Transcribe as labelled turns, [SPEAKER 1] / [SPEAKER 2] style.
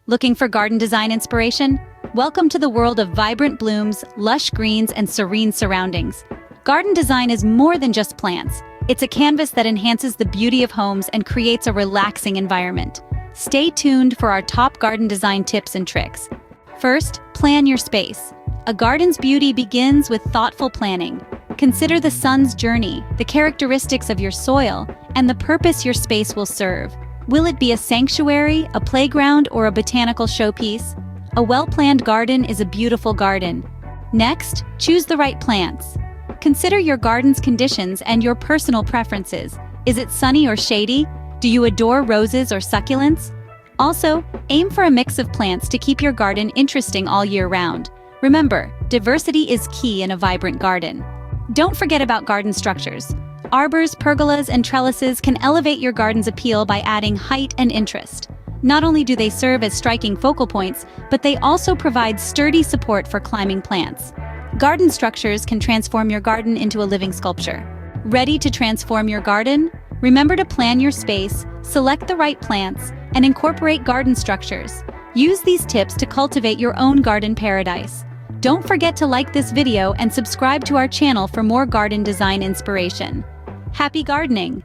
[SPEAKER 1] Looking for garden design inspiration? Welcome to the world of vibrant blooms, lush greens, and serene surroundings. Garden design is more than just plants. It's a canvas that enhances the beauty of homes and creates a relaxing environment. Stay tuned for our top garden design tips and tricks. First, plan your space. A garden's beauty begins with thoughtful planning. Consider the sun's journey, the characteristics of your soil, and the purpose your space will serve. Will it be a sanctuary, a playground, or a botanical showpiece? A well-planned garden is a beautiful garden. Next, choose the right plants. Consider your garden's conditions and your personal preferences. Is it sunny or shady? Do you adore roses or succulents? Also, aim for a mix of plants to keep your garden interesting all year round. Remember, diversity is key in a vibrant garden. Don't forget about garden structures. Arbors, pergolas, and trellises can elevate your garden's appeal by adding height and interest. Not only do they serve as striking focal points, but they also provide sturdy support for climbing plants. Garden structures can transform your garden into a living sculpture. Ready to transform your garden? Remember to plan your space, select the right plants, and incorporate garden structures. Use these tips to cultivate your own garden paradise. Don't forget to like this video and subscribe to our channel for more garden design inspiration. Happy gardening!